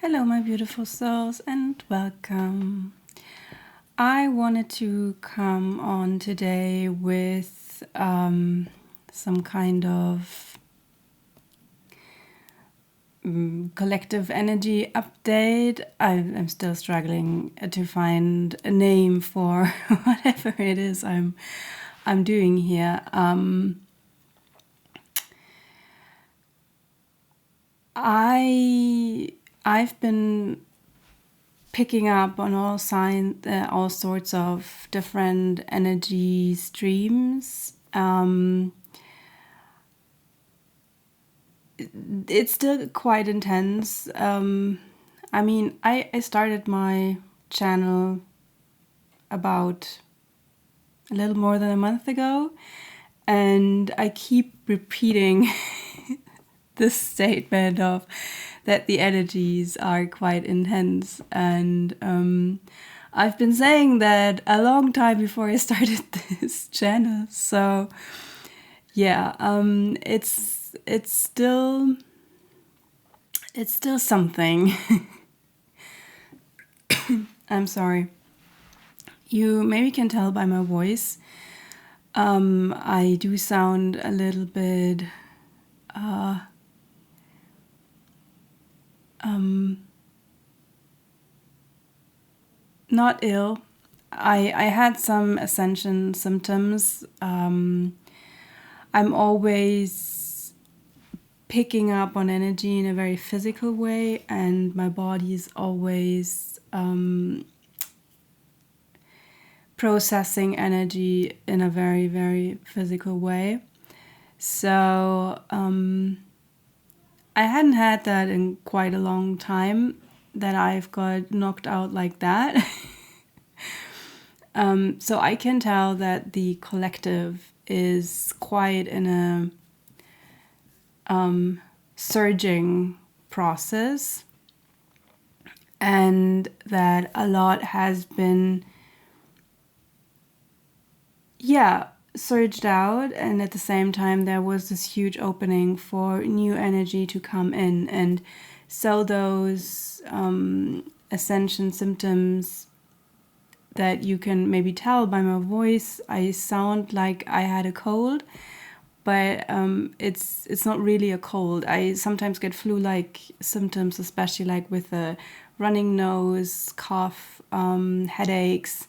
Hello, my beautiful souls, and welcome. I wanted to come on today with some kind of collective energy update. I'm still struggling to find a name for whatever it is I'm doing here. I've been picking up on all sorts of different energy streams. It's still quite intense. I started my channel about a little more than a month ago, and I keep repeating this statement of that the energies are quite intense, and I've been saying that a long time before I started this channel. So yeah, it's still something. I'm sorry. You maybe can tell by my voice. I do sound a little bit not ill. I had some ascension symptoms. I'm always picking up on energy in a very physical way, and my body is always processing energy in a very, very physical way. So I hadn't had that in quite a long time, that I've got knocked out like that. So I can tell that the collective is quite in a surging process, and that a lot has been surged out, and at the same time there was this huge opening for new energy to come in. And so those ascension symptoms that you can maybe tell by my voice, I sound like I had a cold, but it's not really a cold. I sometimes get flu-like symptoms, especially like with a running nose, cough, headaches.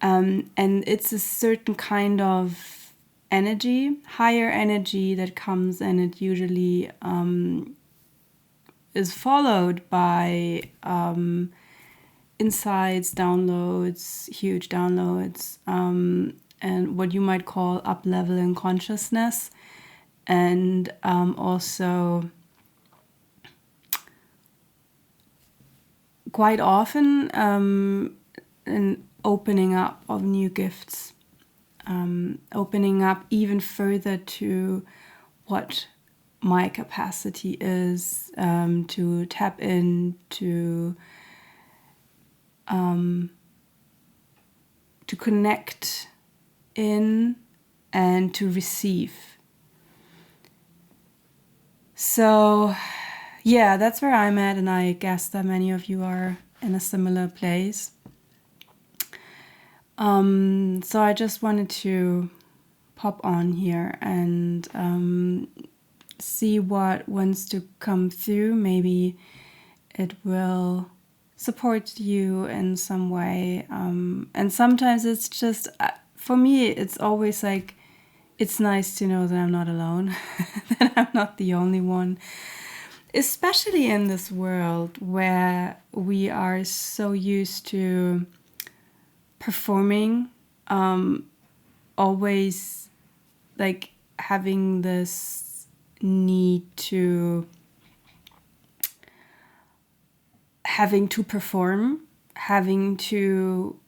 And it's a certain kind of energy, higher energy that comes, and it usually is followed by insights, downloads, huge downloads, and what you might call up level in consciousness, and also quite often an opening up of new gifts, opening up even further to what my capacity is, to tap into, to connect in, and to receive. So yeah, that's where I'm at, and I guess that many of you are in a similar place. So I just wanted to pop on here and see what wants to come through. Maybe it will support you in some way. And sometimes it's just, for me, it's always like, it's nice to know that I'm not alone, that I'm not the only one. Especially in this world where we are so used to performing, always like having this need to perform, having to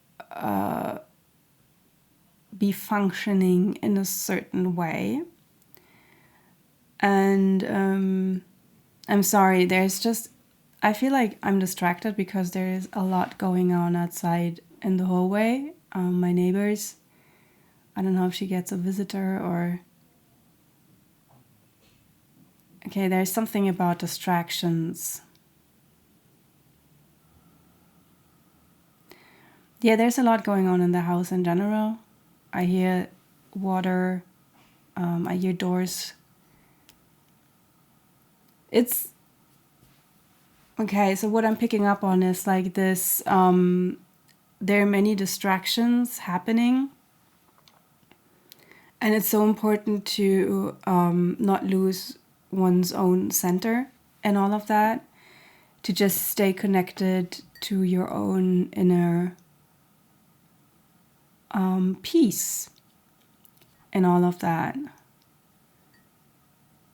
be functioning in a certain way. And I'm sorry, I feel like I'm distracted because there is a lot going on outside in the hallway. My neighbors, I don't know if she gets a visitor or... Okay, there's something about distractions. Yeah, there's a lot going on in the house in general. I hear water. I hear doors. It's okay. So what I'm picking up on is like this. There are many distractions happening, and it's so important to not lose one's own center and all of that. To just stay connected to your own inner peace and all of that.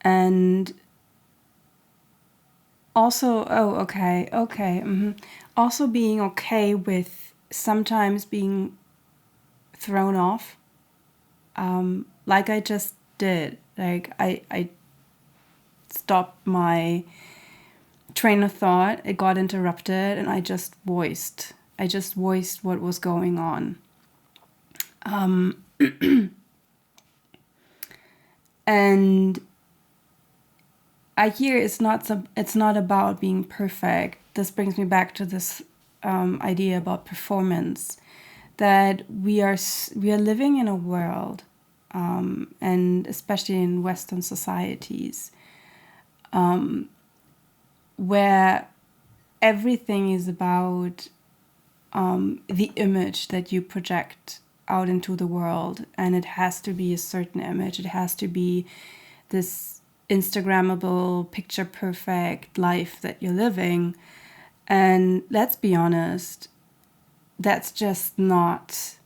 And also, also being okay with sometimes being thrown off, like I just did. Like I stopped my train of thought, it got interrupted, and I just voiced what was going on. And I hear it's not about being perfect. This brings me back to this idea about performance, that we are living in a world, and especially in Western societies, where everything is about the image that you project out into the world, and it has to be a certain image. It has to be this Instagrammable, picture perfect life that you're living. And let's be honest, that's just not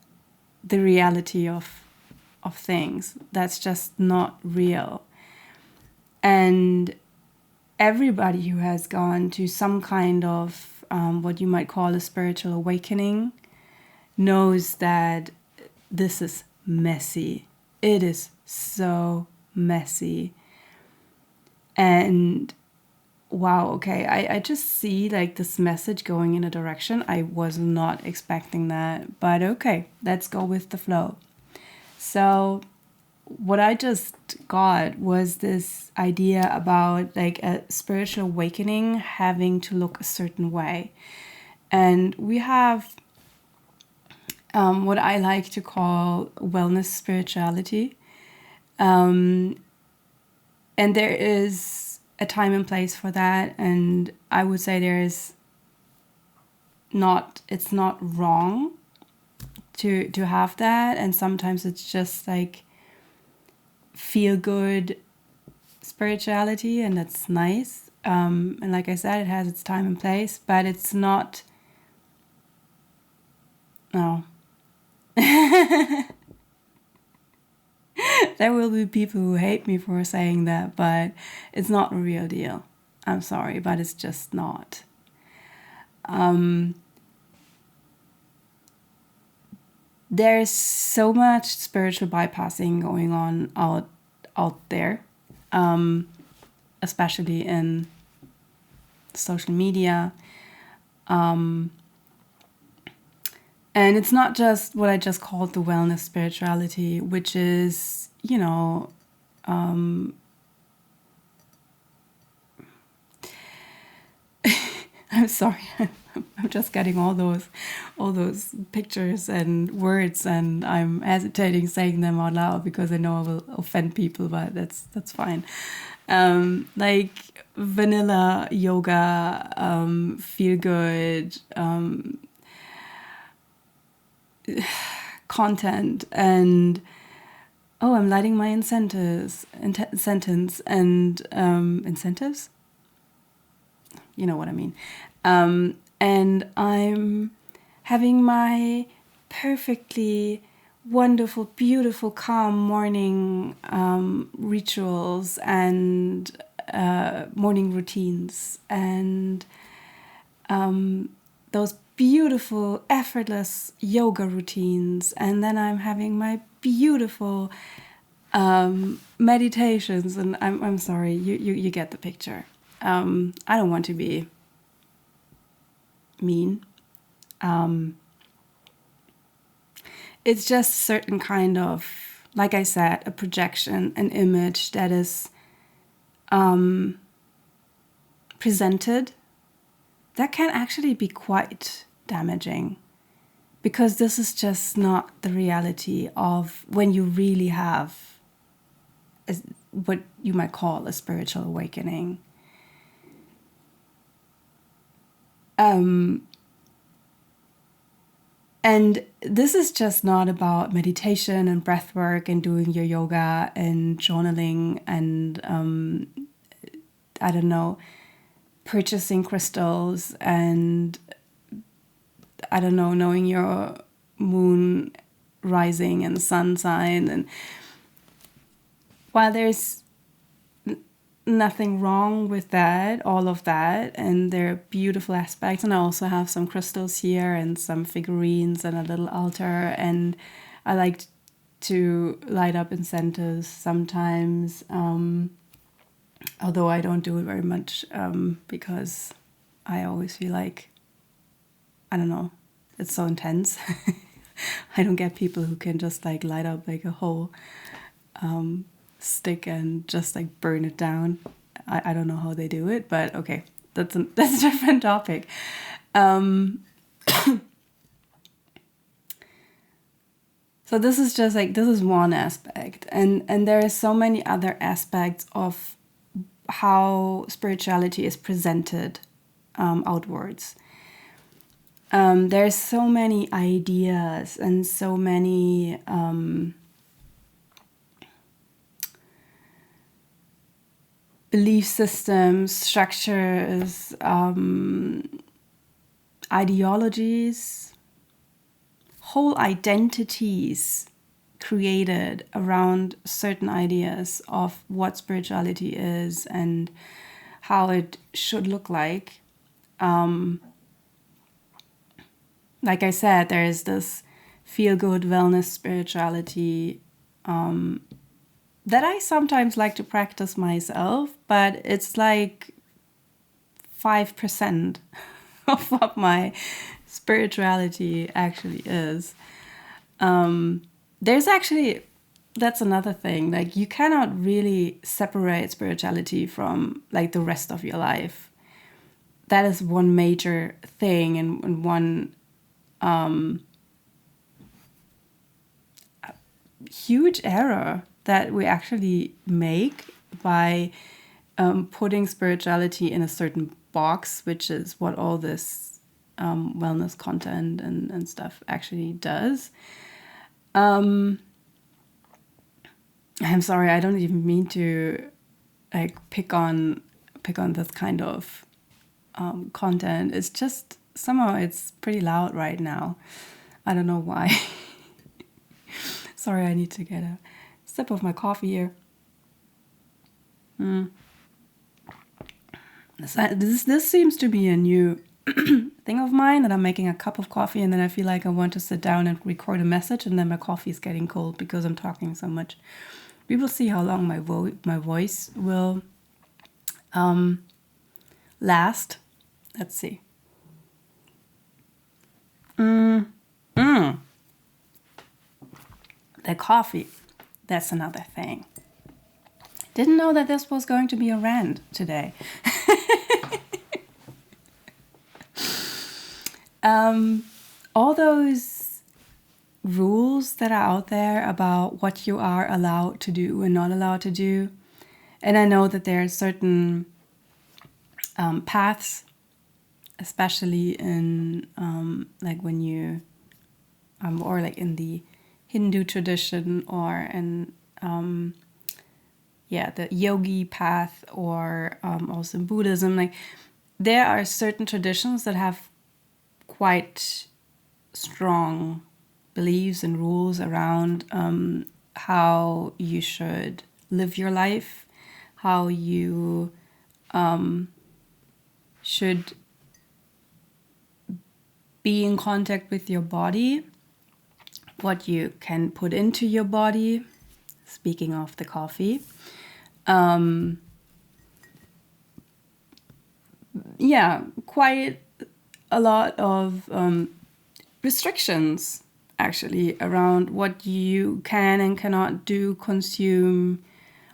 the reality of things. That's just not real. And everybody who has gone to some kind of what you might call a spiritual awakening knows that this is messy. It is so messy. And wow, okay, I just see like this message going in a direction. I was not expecting that, but okay, let's go with the flow. So what I just got was this idea about like a spiritual awakening having to look a certain way. And we have what I like to call wellness spirituality. And there is a time and place for that. And I would say it's not wrong to have that. And sometimes it's just like feel good spirituality, and that's nice. And like I said, it has its time and place, but it's not. No. There will be people who hate me for saying that, but it's not a real deal. I'm sorry, but it's just not. There's so much spiritual bypassing going on out there, especially in social media. And it's not just what I just called the wellness spirituality, which is, I'm sorry, I'm just getting all those pictures and words, and I'm hesitating saying them out loud because I know I will offend people, but that's fine. Like vanilla yoga, feel good, content, and I'm lighting my sentence and incentives. You know what I mean. And I'm having my perfectly wonderful, beautiful, calm morning rituals and morning routines, and those beautiful, effortless yoga routines. And then I'm having my beautiful meditations. And I'm sorry, you get the picture. I don't want to be mean. It's just a certain kind of, like I said, a projection, an image that is presented that can actually be quite damaging. because this is just not the reality of when you really have what you might call a spiritual awakening. And this is just not about meditation and breath work and doing your yoga and journaling and, I don't know, purchasing crystals and, I don't know, knowing your moon rising and sun sign. And while there's nothing wrong with that, all of that, and there are beautiful aspects, and I also have some crystals here and some figurines and a little altar, and I like to light up incentives sometimes, although I don't do it very much, because I always feel like, I don't know, it's so intense. I don't get people who can just like light up like a whole stick and just like burn it down. I don't know how they do it, but okay, that's a different topic. So this is just like, this is one aspect, and there are so many other aspects of how spirituality is presented outwards. There's so many ideas and so many belief systems, structures, ideologies, whole identities created around certain ideas of what spirituality is and how it should look like. Like I said, there is this feel-good wellness spirituality that I sometimes like to practice myself, but it's like 5% of what my spirituality actually is. There's actually, that's another thing, like you cannot really separate spirituality from like the rest of your life. That is one major thing and one huge error that we actually make by putting spirituality in a certain box, which is what all this wellness content and stuff actually does. I'm sorry, I don't even mean to like pick on this kind of content. It's just somehow it's pretty loud right now. I don't know why. Sorry, I need to get a sip of my coffee here. This seems to be a new thing of mine, that I'm making a cup of coffee and then I feel like I want to sit down and record a message, and then my coffee is getting cold because I'm talking so much. We will see how long my voice will last. Let's see. The coffee, that's another thing. Didn't know that this was going to be a rant today. All those rules that are out there about what you are allowed to do and not allowed to do. And I know that there are certain paths, especially in like when you, or like in the Hindu tradition, or in the yogi path, or also in Buddhism. Like there are certain traditions that have quite strong beliefs and rules around how you should live your life, how you should be in contact with your body, what you can put into your body. Speaking of the coffee, quite a lot of restrictions actually around what you can and cannot do, consume,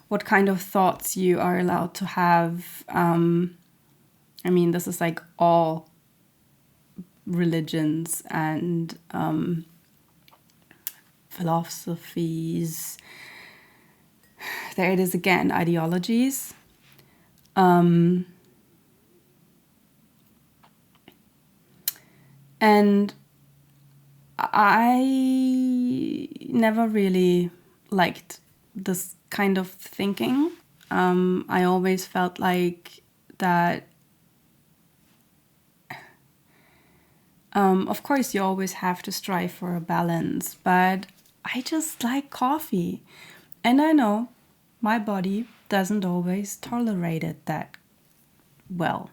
what kind of thoughts you are allowed to have. I mean, this is like all religions and philosophies. There it is again, ideologies. And I never really liked this kind of thinking. I always felt like that. Of course, you always have to strive for a balance, but I just like coffee. And I know my body doesn't always tolerate it that well.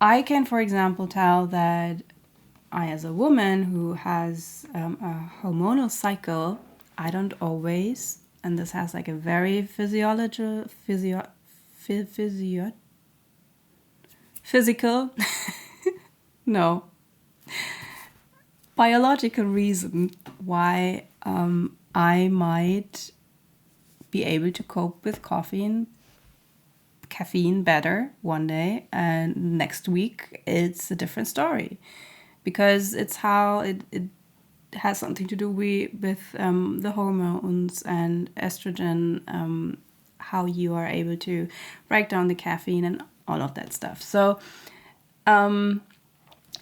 I can, for example, tell that I, as a woman who has a hormonal cycle, I don't always, and this has like a very physical, no, biological reason why I might be able to cope with caffeine better one day, and next week it's a different story, because it's how it has something to do with the hormones and estrogen, how you are able to break down the caffeine and all of that stuff. So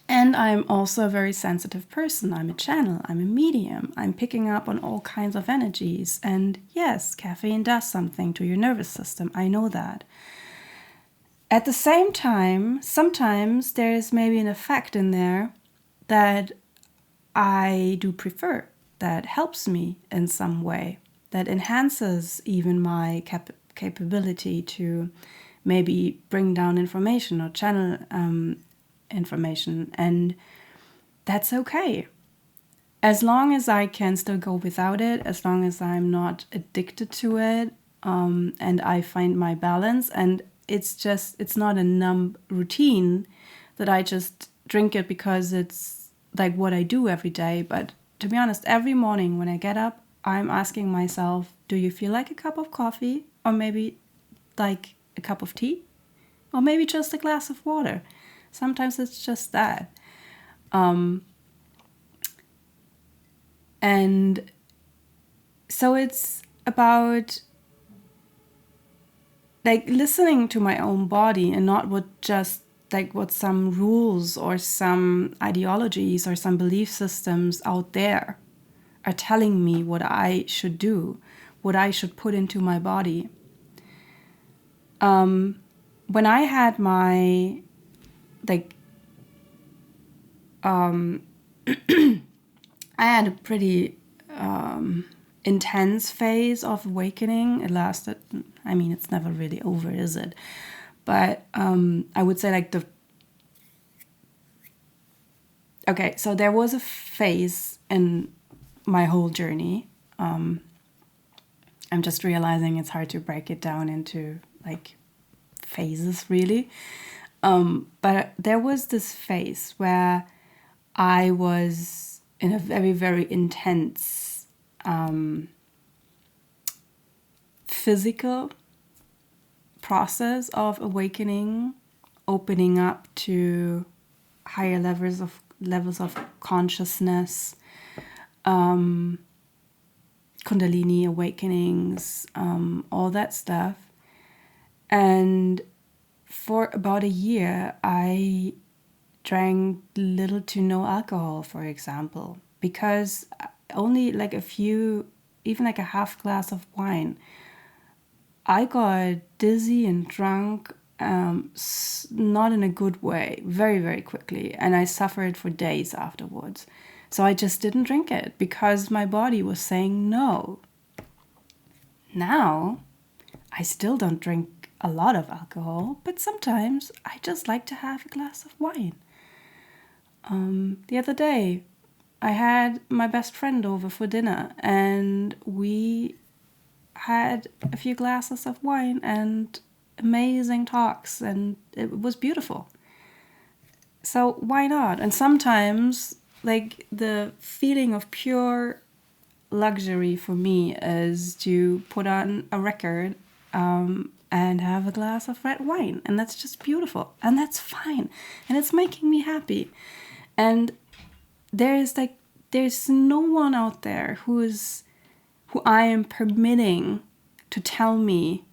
and I'm also a very sensitive person. I'm a channel, I'm a medium. I'm picking up on all kinds of energies. And yes, caffeine does something to your nervous system. I know that. At the same time, sometimes there is maybe an effect in there that I do prefer, that helps me in some way, that enhances even my capability to maybe bring down information or channel information, and that's okay. As long as I can still go without it, as long as I'm not addicted to it, and I find my balance, and it's not a numb routine that I just drink it because it's like what I do every day. But to be honest, every morning when I get up, I'm asking myself, do you feel like a cup of coffee, or maybe like a cup of tea, or maybe just a glass of water? Sometimes it's just that. And so it's about like listening to my own body, and not what some rules or some ideologies or some belief systems out there are telling me what I should do, what I should put into my body. When I had my I had a pretty intense phase of awakening. It lasted, I mean, it's never really over, is it? But I would say okay, so there was a phase in my whole journey. I'm just realizing it's hard to break it down into like phases, really. But there was this phase where I was in a very, very intense physical process of awakening, opening up to higher levels of consciousness, Kundalini awakenings, all that stuff. And for about a year, I drank little to no alcohol, for example, because only like a few, even like a half glass of wine, I got dizzy and drunk, not in a good way, very, very quickly. And I suffered for days afterwards. So I just didn't drink it because my body was saying no. Now, I still don't drink a lot of alcohol, but sometimes I just like to have a glass of wine. The other day, I had my best friend over for dinner, and we had a few glasses of wine and amazing talks, and it was beautiful. So why not? And sometimes, like, the feeling of pure luxury for me is to put on a record and have a glass of red wine. And that's just beautiful. And that's fine. And it's making me happy. And there's no one out there who I am permitting to tell me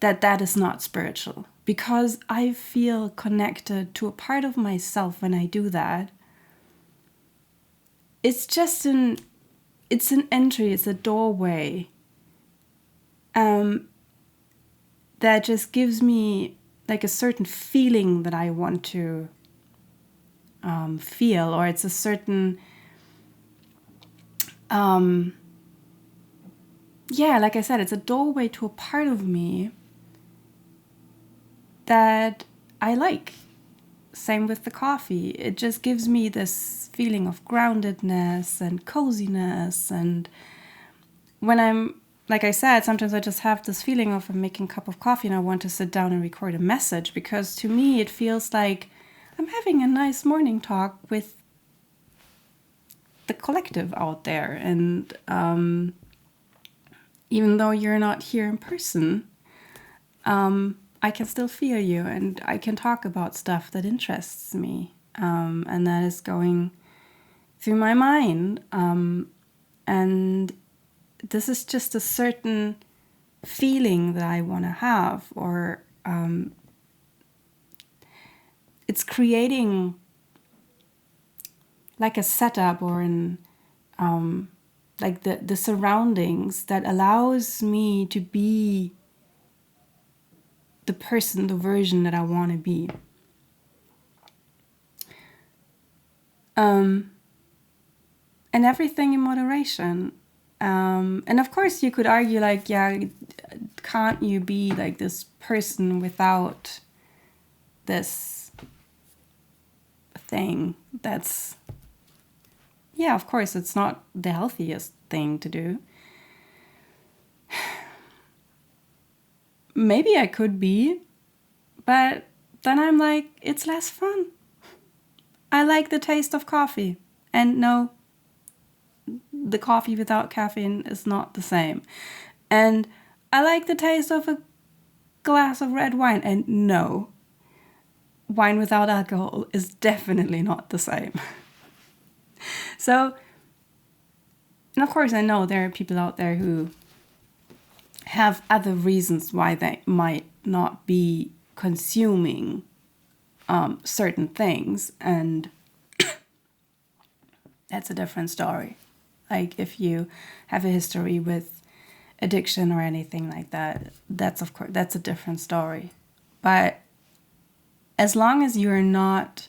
that is not spiritual. Because I feel connected to a part of myself when I do that. It's just an entry, it's a doorway that just gives me like a certain feeling that I want to feel, or it's a certain, like I said, it's a doorway to a part of me that I like. Same with the coffee. It just gives me this feeling of groundedness and coziness. And when I'm, like I said, sometimes I just have this feeling of I'm making a cup of coffee and I want to sit down and record a message, because to me it feels like I'm having a nice morning talk with the collective out there. And even though you're not here in person, I can still feel you, and I can talk about stuff that interests me, and that is going through my mind. And this is just a certain feeling that I want to have, or it's creating like a setup or like the surroundings that allows me to be the person, the version that I want to be. And everything in moderation. And of course you could argue like, yeah, can't you be like this person without this thing? That's, yeah, of course it's not the healthiest thing to do. Maybe I could be, but then I'm like, it's less fun. I like the taste of coffee. And no, the coffee without caffeine is not the same. And I like the taste of a glass of red wine. And no, wine without alcohol is definitely not the same. So, and of course I know there are people out there who have other reasons why they might not be consuming certain things, and that's a different story. Like if you have a history with addiction or anything like that, that's a different story. But as long as you're not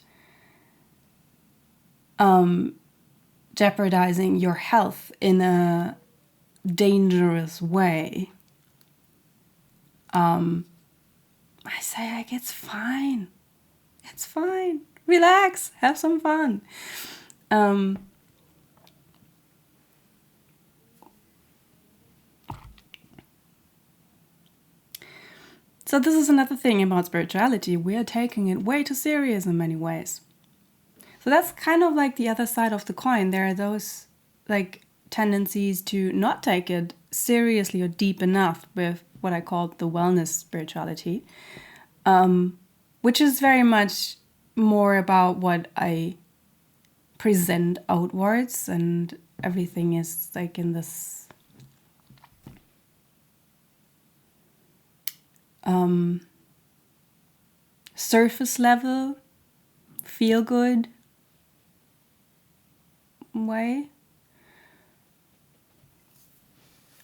jeopardizing your health in a dangerous way, I say like, it's fine. It's fine. Relax. Have some fun. So this is another thing about spirituality. We are taking it way too serious in many ways. So that's kind of like the other side of the coin. There are those like tendencies to not take it seriously or deep enough with what I call the wellness spirituality, which is very much more about what I present outwards, and everything is like in this surface level, feel good way.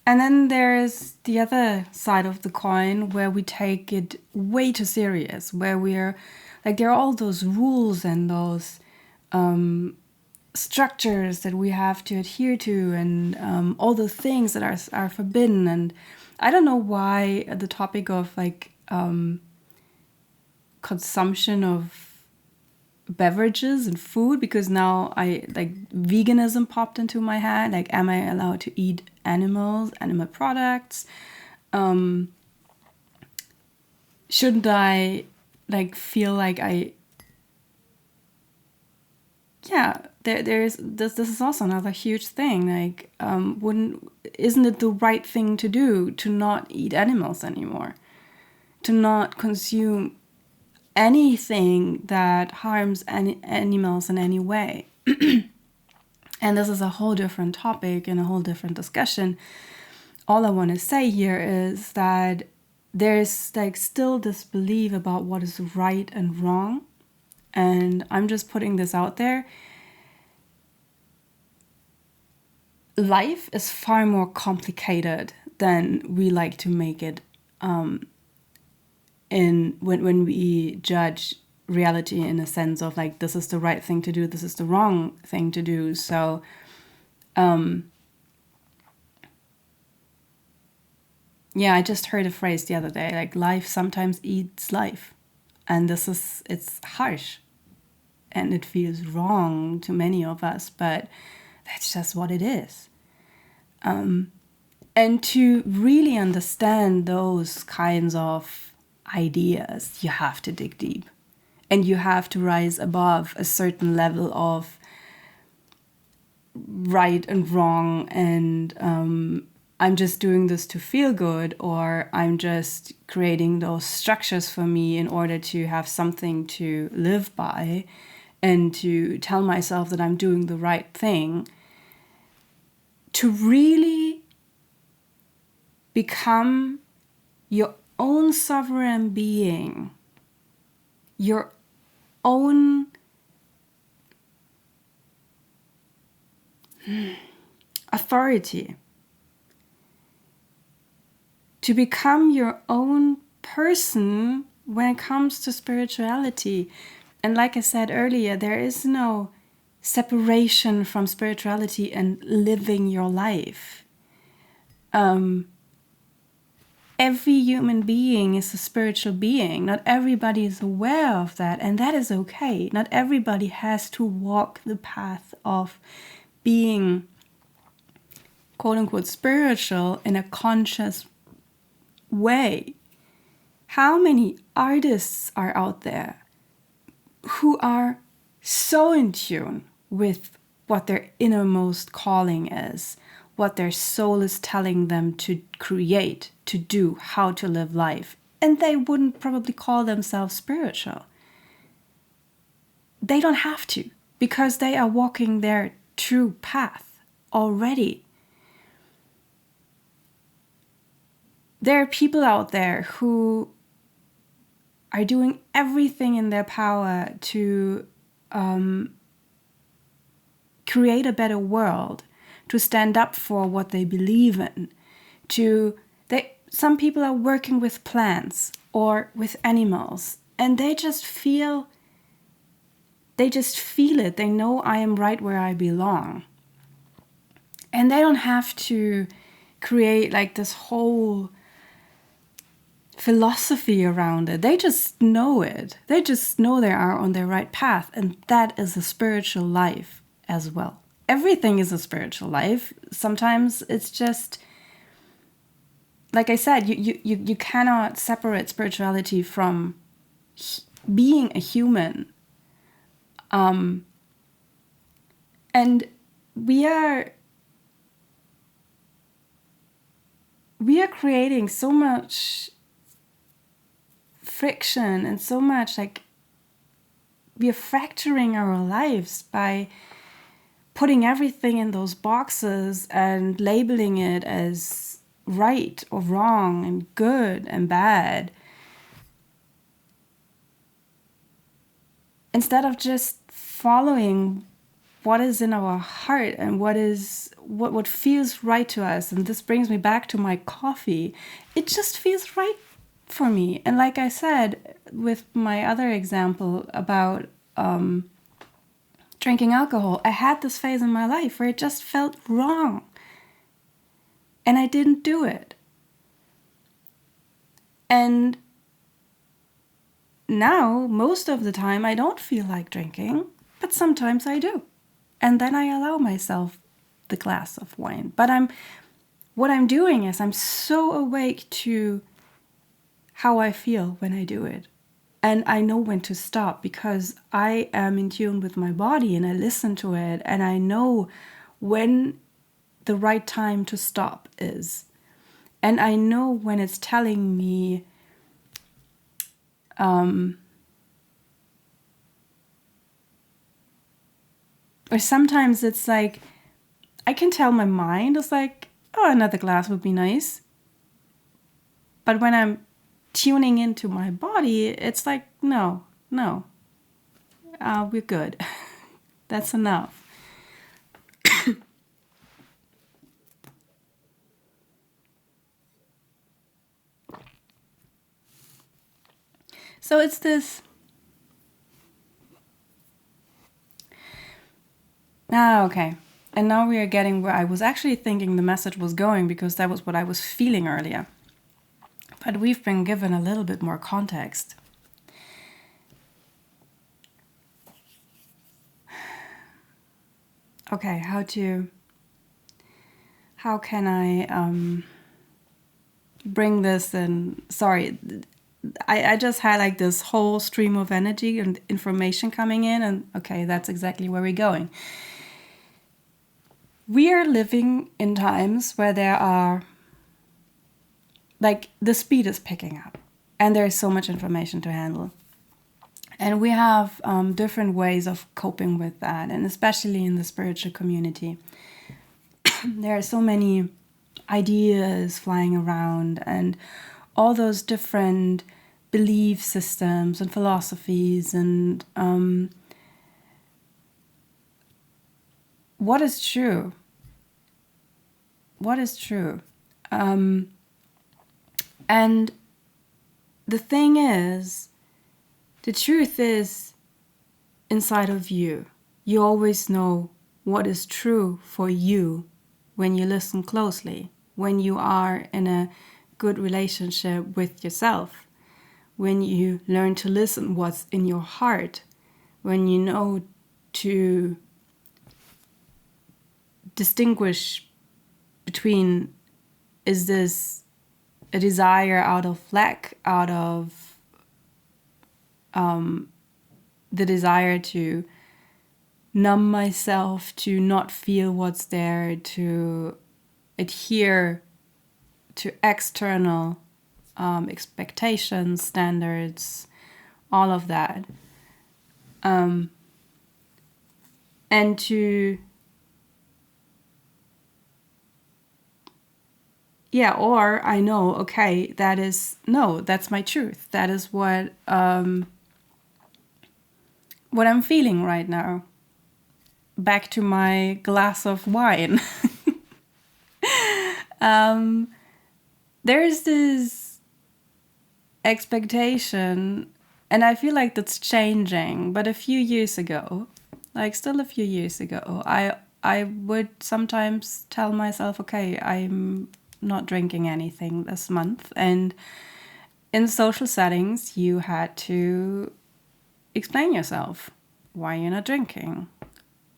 And then there's the other side of the coin where we take it way too serious, where we're like, there are all those rules and those structures that we have to adhere to, and all the things that are forbidden. And I don't know why the topic of like consumption of beverages and food, because now veganism popped into my head. Like, am I allowed to eat animal products? Shouldn't I like feel like there's this is also another huge thing. Like, isn't it the right thing to do to not eat animals anymore? to not consume anything that harms any animals in any way. And this is a whole different topic and a whole different discussion. All I want to say here is that there's like still this belief about what is right and wrong. And I'm just putting this out there. Life is far more complicated than we like to make it when we judge reality in a sense of like, this is the right thing to do, this is the wrong thing to do. So yeah, I just heard a phrase the other day, like life sometimes eats life. And it's harsh and it feels wrong to many of us, but that's just what it is. And to really understand those kinds of ideas, you have to dig deep. And you have to rise above a certain level of right and wrong and I'm just doing this to feel good, or I'm just creating those structures for me in order to have something to live by and to tell myself that I'm doing the right thing. To really become your own sovereign being, your own authority, to become your own person when it comes to spirituality. And like I said earlier, there is no separation from spirituality and living your life. Every human being is a spiritual being. Not everybody is aware of that, and that is okay. Not everybody has to walk the path of being quote unquote spiritual in a conscious way. How many artists are out there who are so in tune with what their innermost calling is, what their soul is telling them to create, to do, how to live life, and they wouldn't probably call themselves spiritual. They don't have to, because they are walking their true path already. There are people out there who are doing everything in their power to create a better world, to stand up for what they believe in. Some people are working with plants or with animals, and they just feel it. They know I am right where I belong. And they don't have to create like this whole philosophy around it. They just know it. They just know they are on their right path, and that is a spiritual life as well. Everything is a spiritual life. Sometimes it's just, like I said, you cannot separate spirituality from being a human. And we are creating so much friction and so much, like, we are fracturing our lives by putting everything in those boxes and labeling it as right or wrong and good and bad, instead of just following what is in our heart and what feels right to us. And this brings me back to my coffee. It just feels right for me. And like I said with my other example about drinking alcohol, I had this phase in my life where it just felt wrong and I didn't do it. And now, most of the time, I don't feel like drinking, but sometimes I do. And then I allow myself the glass of wine. But what I'm doing is I'm so awake to how I feel when I do it. And I know when to stop because I am in tune with my body and I listen to it and I know when the right time to stop is. And I know when it's telling me Or sometimes it's like, I can tell my mind is like, oh, another glass would be nice. But when I'm tuning into my body, it's like, no, we're good. That's enough. So it's this. Okay. And now we are getting where I was actually thinking the message was going, because that was what I was feeling earlier. But we've been given a little bit more context. Okay, how can I bring this in? Sorry, I just had like this whole stream of energy and information coming in, and okay, that's exactly where we're going. We are living in times where there are, like, the speed is picking up and there's so much information to handle. And we have different ways of coping with that, and especially in the spiritual community. There are so many ideas flying around, and all those different belief systems and philosophies, and what is true? What is true? And the thing is, the truth is inside of you. You always know what is true for you when you listen closely, when you are in a good relationship with yourself, when you learn to listen what's in your heart, when you know to distinguish between, is this a desire out of lack, out of the desire to numb myself, to not feel what's there, to adhere to external expectations, standards, all of that. And to, or I know, okay, that's my truth. That is what I'm feeling right now. Back to my glass of wine. There's this expectation, and I feel like that's changing, but a few years ago, I would sometimes tell myself, okay, I'm not drinking anything this month. And in social settings, you had to explain yourself why you're not drinking.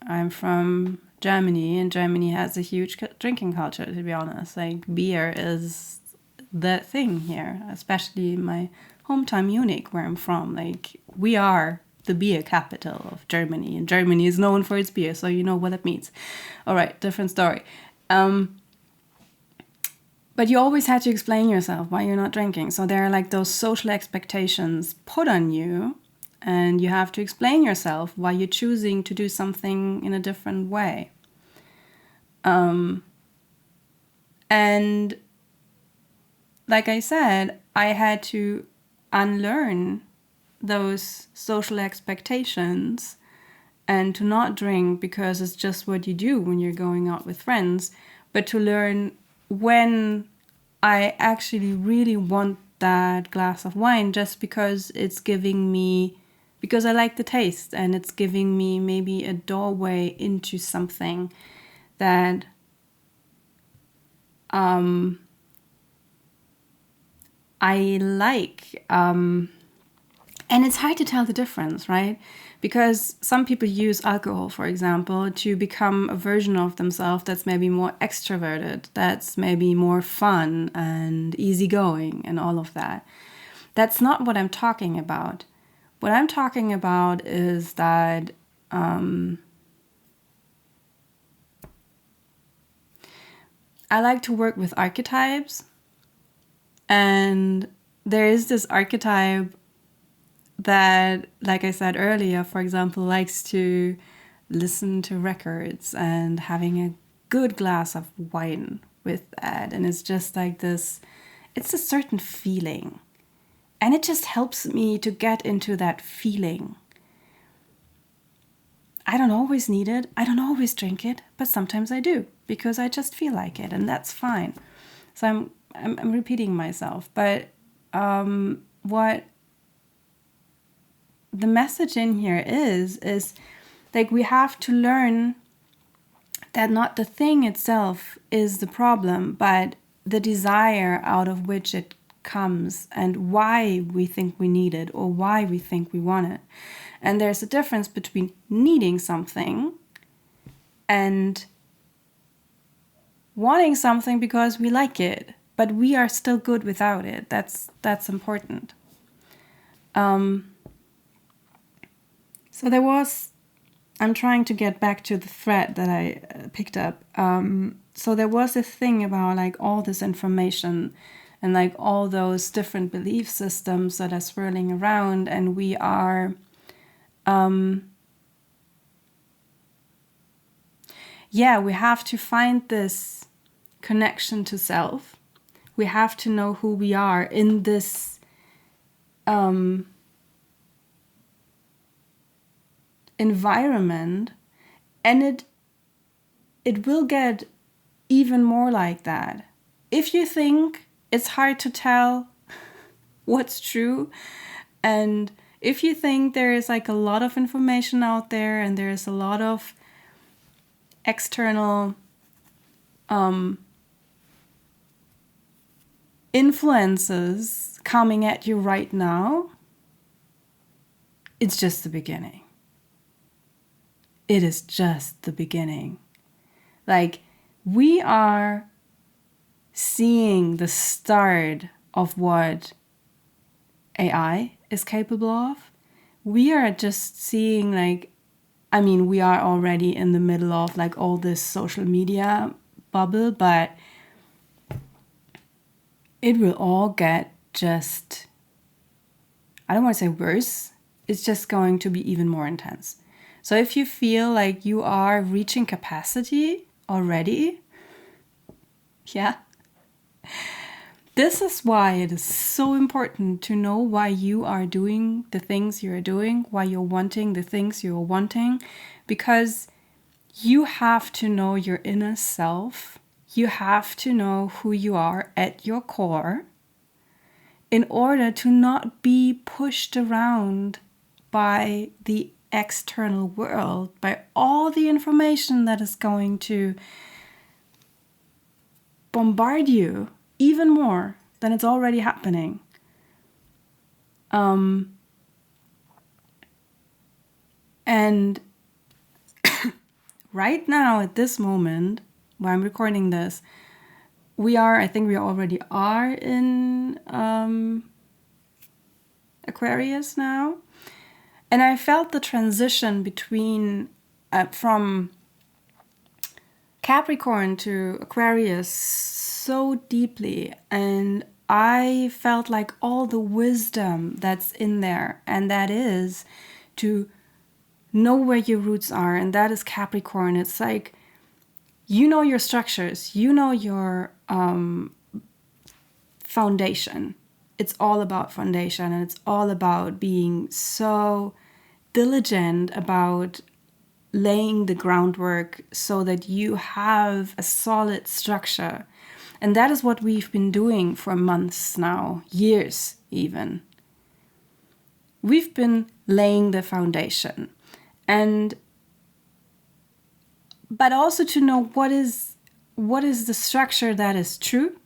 I'm from Germany, and Germany has a huge drinking culture, to be honest. Like, beer is the thing here, especially in my hometown Munich, where I'm from. Like, we are the beer capital of Germany, and Germany is known for its beer, so you know what that means. All right, different story. But you always had to explain yourself why you're not drinking. So there are like those social expectations put on you, and you have to explain yourself why you're choosing to do something in a different way. And like I said, I had to unlearn those social expectations and to not drink because it's just what you do when you're going out with friends, but to learn when I actually really want that glass of wine just because it's giving me, because I like the taste, and it's giving me maybe a doorway into something that I like. And it's hard to tell the difference, right? Because some people use alcohol, for example, to become a version of themselves that's maybe more extroverted, that's maybe more fun and easygoing and all of that. That's not what I'm talking about. What I'm talking about is that I like to work with archetypes, and there is this archetype that, like I said earlier, for example, likes to listen to records and having a good glass of wine with that. And it's just like this, it's a certain feeling. And it just helps me to get into that feeling. I don't always need it. I don't always drink it, but sometimes I do because I just feel like it, and that's fine. So I'm repeating myself, but what the message in here is like we have to learn that not the thing itself is the problem, but the desire out of which it comes and why we think we need it or why we think we want it. And there's a difference between needing something and wanting something because we like it, but we are still good without it. That's important. So I'm trying to get back to the thread that I picked up. So there was a thing about like all this information and like all those different belief systems that are swirling around, and we are we have to find this connection to self. We have to know who we are in this environment, and it will get even more like that. If you think it's hard to tell what's true, and if you think there is like a lot of information out there and there's a lot of external influences coming at you right now, it's just the beginning. It is just the beginning. Like, we are seeing the start of what AI is capable of. We are just seeing we are already in the middle of like all this social media bubble, but it will all get just, I don't want to say worse, it's just going to be even more intense. So if you feel like you are reaching capacity already, this is why it is so important to know why you are doing the things you're doing, why you're wanting the things you're wanting, because you have to know your inner self. You have to know who you are at your core in order to not be pushed around by the external world, by all the information that is going to bombard you even more than it's already happening. And right now, at this moment, while I'm recording this, I think we already are in Aquarius now. And I felt the transition between from Capricorn to Aquarius so deeply, and I felt like all the wisdom that's in there, and that is to know where your roots are, and that is Capricorn. It's like, you know your structures, you know your foundation. It's all about foundation, and it's all about being so diligent about laying the groundwork so that you have a solid structure. And that is what we've been doing for months now, years even. We've been laying the foundation. But also to know what is the structure that is true,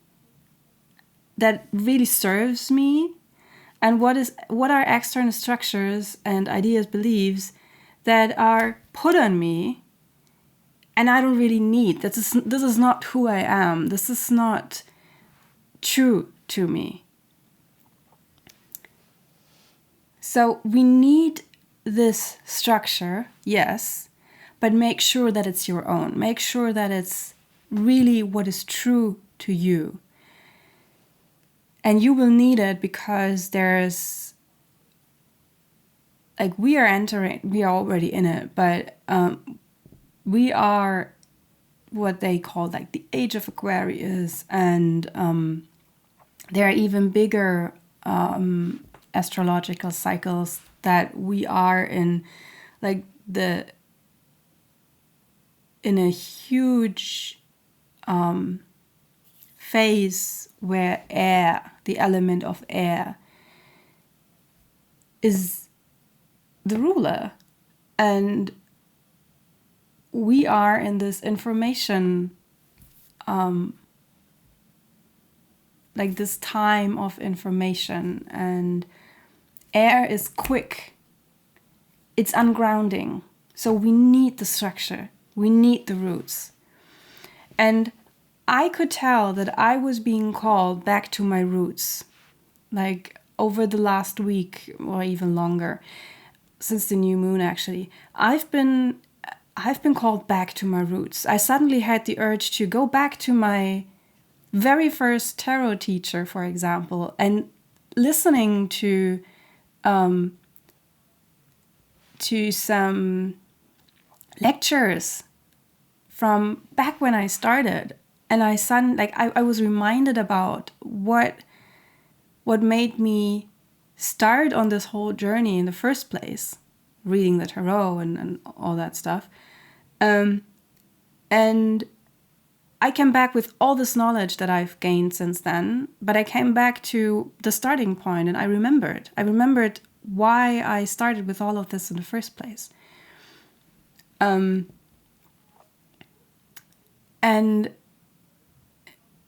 that really serves me, and what are external structures and ideas, beliefs that are put on me and I don't really need. This is not who I am. This is not true to me. So we need this structure, yes, but make sure that it's your own. Make sure that it's really what is true to you. And you will need it because there's like we are already in it, but we are what they call like the age of Aquarius, and there are even bigger astrological cycles that we are in, like in a huge phase where air, the element of air, is the ruler. And we are in this information, like this time of information, and air is quick. It's ungrounding. So we need the structure. We need the roots. And I could tell that I was being called back to my roots, like over the last week or even longer, since the new moon actually. I've been called back to my roots. I suddenly had the urge to go back to my very first tarot teacher, for example, and listening to some lectures from back when I started. And I was reminded about what made me start on this whole journey in the first place, reading the tarot and all that stuff. And I came back with all this knowledge that I've gained since then, but I came back to the starting point, and I remembered why I started with all of this in the first place. And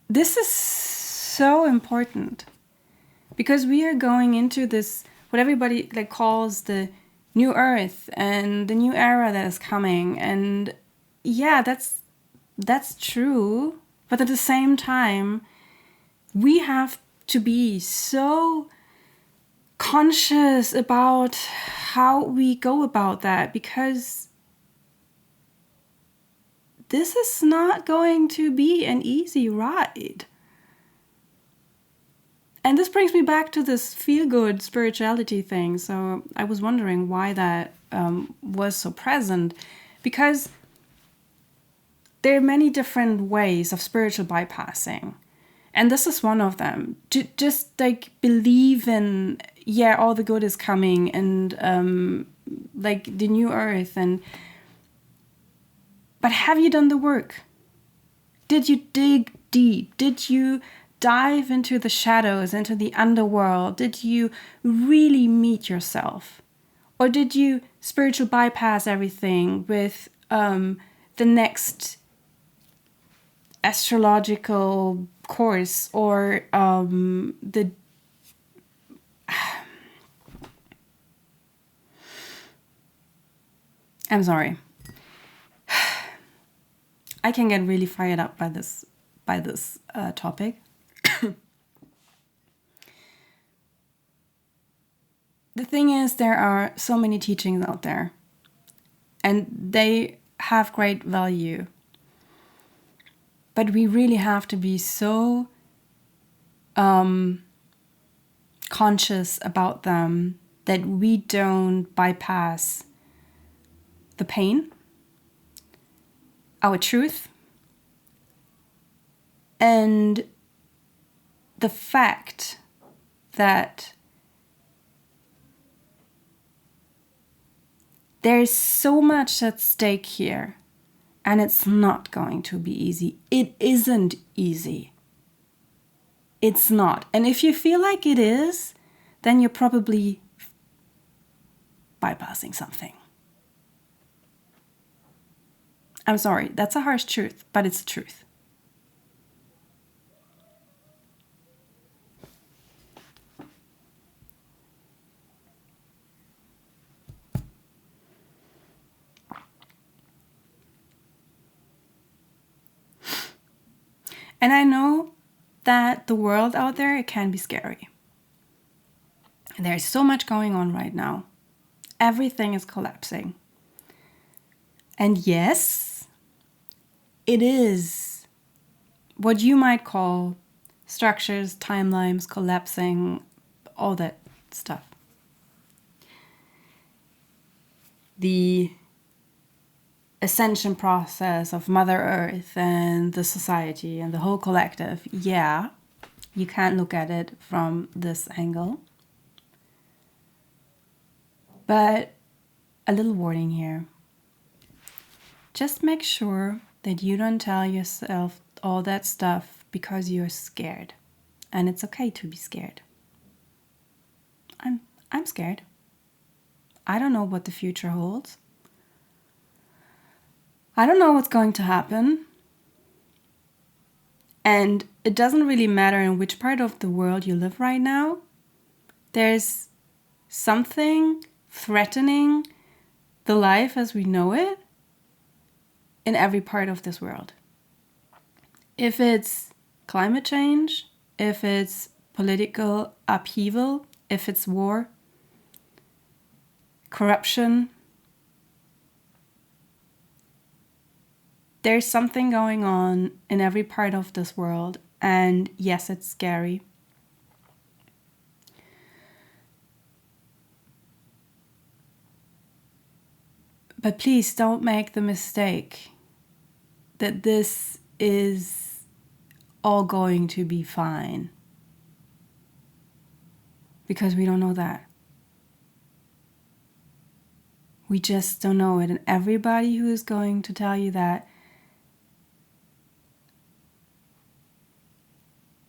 this is so important because we are going into this, what everybody like calls the new earth and the new era that is coming. And yeah, that's true. But at the same time, we have to be so conscious about how we go about that, because this is not going to be an easy ride. And this brings me back to this feel-good spirituality thing. So I was wondering why that was so present, because there are many different ways of spiritual bypassing. And this is one of them. Just like believe in, yeah, all the good is coming, and like the new earth. But have you done the work? Did you dig deep? Did you dive into the shadows, into the underworld? Did you really meet yourself? Or did you spiritual bypass everything with the next astrological course, or the I'm sorry. I can get really fired up by this topic. The thing is, there are so many teachings out there, and they have great value. But we really have to be so conscious about them that we don't bypass the pain, our truth, and the fact that there's so much at stake here, and it's not going to be easy. It isn't easy. It's not. And if you feel like it is, then you're probably bypassing something. I'm sorry, that's a harsh truth, but it's the truth. And I know that the world out there, it can be scary. There's so much going on right now. Everything is collapsing. And yes, it is what you might call structures, timelines collapsing, all that stuff. the ascension process of Mother Earth and the society and the whole collective, yeah, you can't look at it from this angle. But a little warning here. Just make sure that you don't tell yourself all that stuff because you're scared. And it's okay to be scared. I'm scared. I don't know what the future holds. I don't know what's going to happen. And it doesn't really matter in which part of the world you live right now. There's something threatening the life as we know it in every part of this world. If it's climate change, if it's political upheaval, if it's war, corruption, there's something going on in every part of this world. And yes, it's scary. But please don't make the mistake that this is all going to be fine. Because we don't know that. We just don't know it. And everybody who is going to tell you that,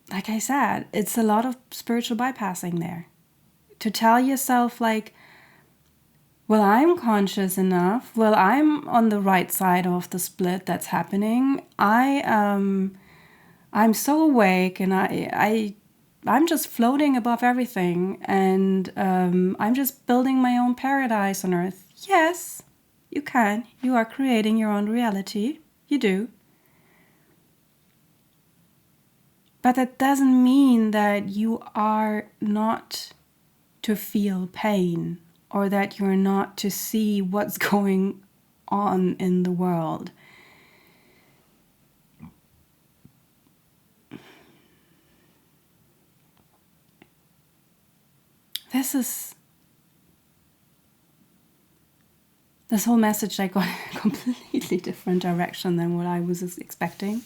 like I said, it's a lot of spiritual bypassing there. To tell yourself like, well, I'm conscious enough. Well, I'm on the right side of the split that's happening. I'm so awake, and I'm just floating above everything, and I'm just building my own paradise on earth. Yes, you can. You are creating your own reality. You do. But that doesn't mean that you are not to feel pain, or that you're not to see what's going on in the world. This whole message I got a completely different direction than what I was expecting.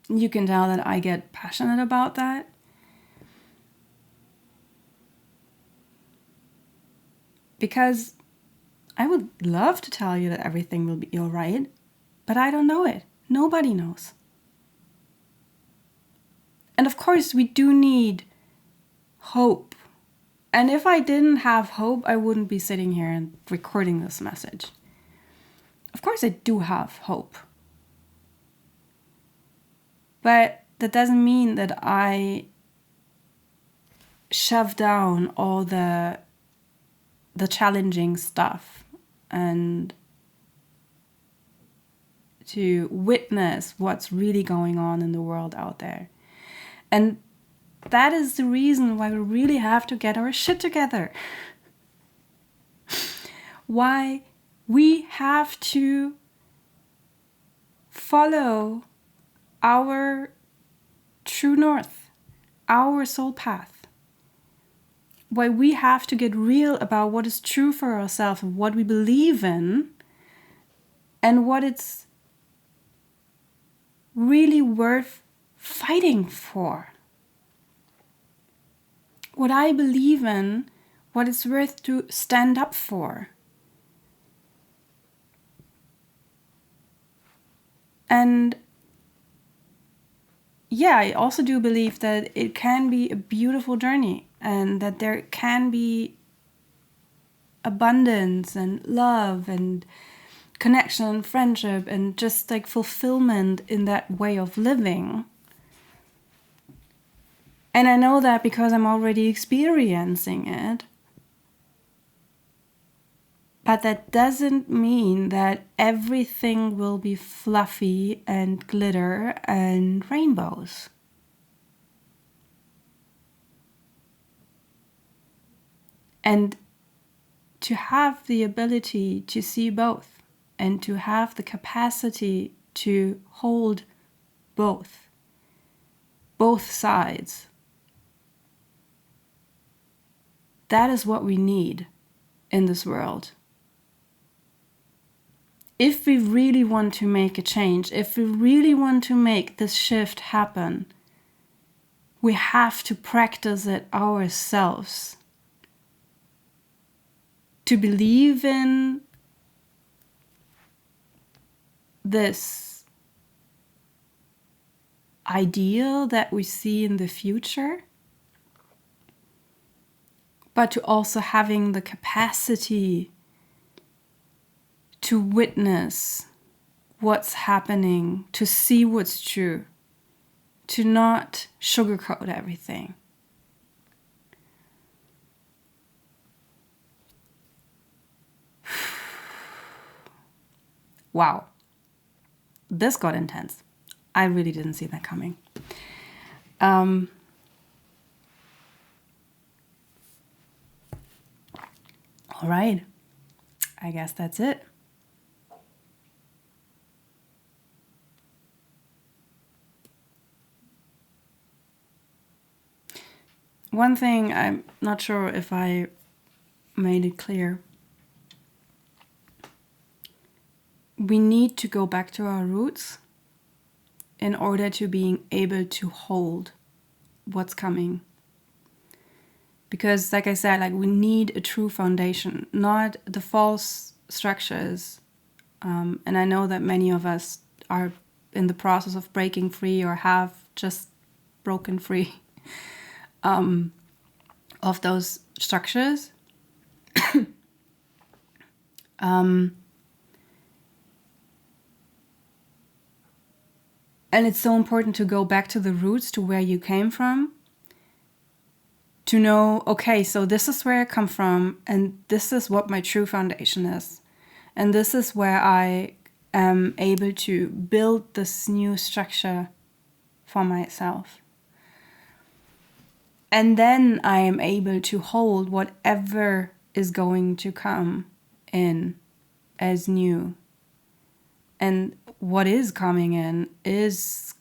You can tell that I get passionate about that. Because I would love to tell you that everything will be all right, but I don't know it. Nobody knows. And of course, we do need hope. And if I didn't have hope, I wouldn't be sitting here and recording this message. Of course, I do have hope. But that doesn't mean that I shove down all the challenging stuff and to witness what's really going on in the world out there. And that is the reason why we really have to get our shit together. Why we have to follow our true north, our soul path. Why we have to get real about what is true for ourselves, and what we believe in, and what it's really worth fighting for. What I believe in, what it's worth to stand up for. And yeah, I also do believe that it can be a beautiful journey, and that there can be abundance and love and connection and friendship and just like fulfillment in that way of living. And I know that because I'm already experiencing it. But that doesn't mean that everything will be fluffy and glitter and rainbows. And to have the ability to see both, and to have the capacity to hold both sides, that is what we need in this world. If we really want to make a change, if we really want to make this shift happen, we have to practice it ourselves. To believe in this ideal that we see in the future, but to also having the capacity to witness what's happening, to see what's true, to not sugarcoat everything. Wow, this got intense. I really didn't see that coming. All right, I guess that's it. One thing I'm not sure if I made it clear. We need to go back to our roots in order to being able to hold what's coming. Because like I said, like we need a true foundation, not the false structures. And I know that many of us are in the process of breaking free or have just broken free of those structures. And it's so important to go back to the roots, to where you came from, to know, okay, so this is where I come from, and this is what my true foundation is. And this is where I am able to build this new structure for myself. And then I am able to hold whatever is going to come in as new. And what is coming in is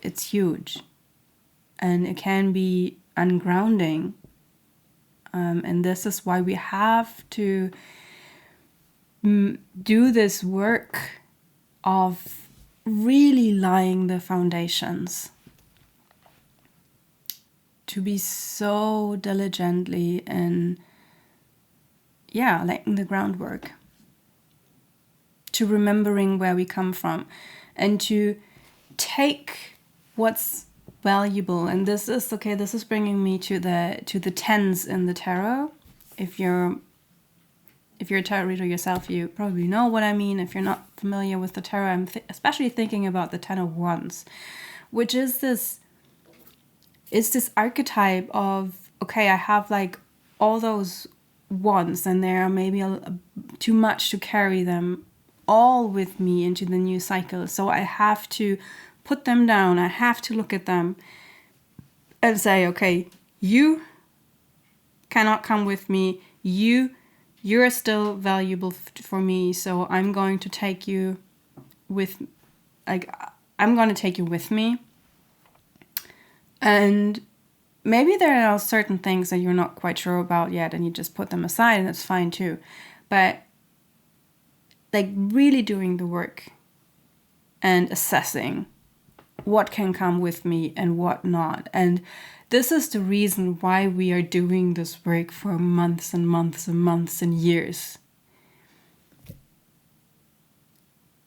it's huge. And it can be ungrounding. And this is why we have to do this work of really laying the foundations. To be so diligently in, laying the groundwork. To remembering where we come from. And to take what's valuable. And this is bringing me to the tens in the tarot. If you're a tarot reader yourself, you probably know what I mean. If you're not familiar with the tarot, I'm especially thinking about the Ten of Wands, which is this archetype of, okay, I have like all those wands and there are maybe too much to carry them all with me into the new cycle. So I have to put them down. I have to look at them and say, okay, you cannot come with me. You're still valuable for me. So I'm going to take you with, I'm going to take you with me. And maybe there are certain things that you're not quite sure about yet and you just put them aside, and that's fine too. But like really doing the work and assessing what can come with me and what not. And this is the reason why we are doing this work for months and months and months and years.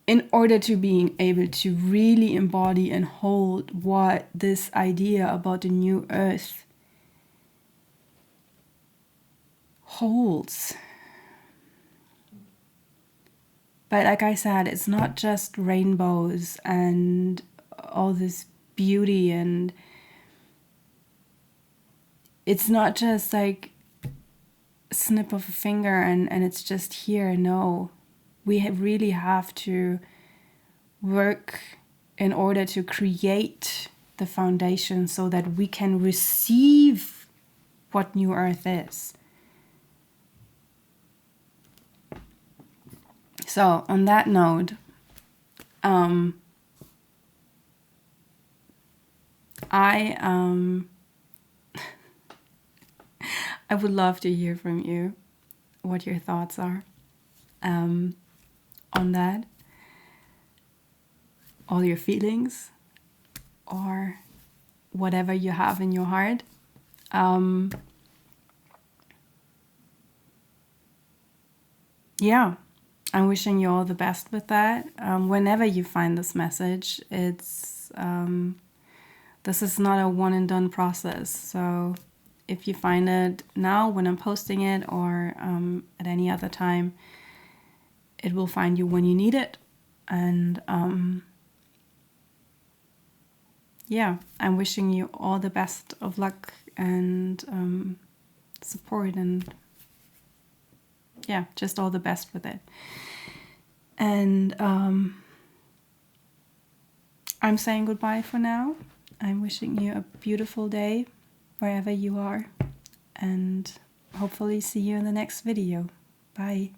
In order to being able to really embody and hold what this idea about the new earth holds. But like I said, it's not just rainbows and all this beauty, and it's not just like a snip of a finger and it's just here. No. We really have to work in order to create the foundation so that we can receive what New Earth is. So on that note, I would love to hear from you what your thoughts are on that, all your feelings, or whatever you have in your heart. Yeah, I'm wishing you all the best with that. Whenever you find this message, this is not a one and done process. So if you find it now when I'm posting it, or at any other time, it will find you when you need it. And yeah, I'm wishing you all the best of luck and support, and yeah, just all the best with it. And I'm saying goodbye for now. I'm wishing you a beautiful day wherever you are, and hopefully see you in the next video. Bye.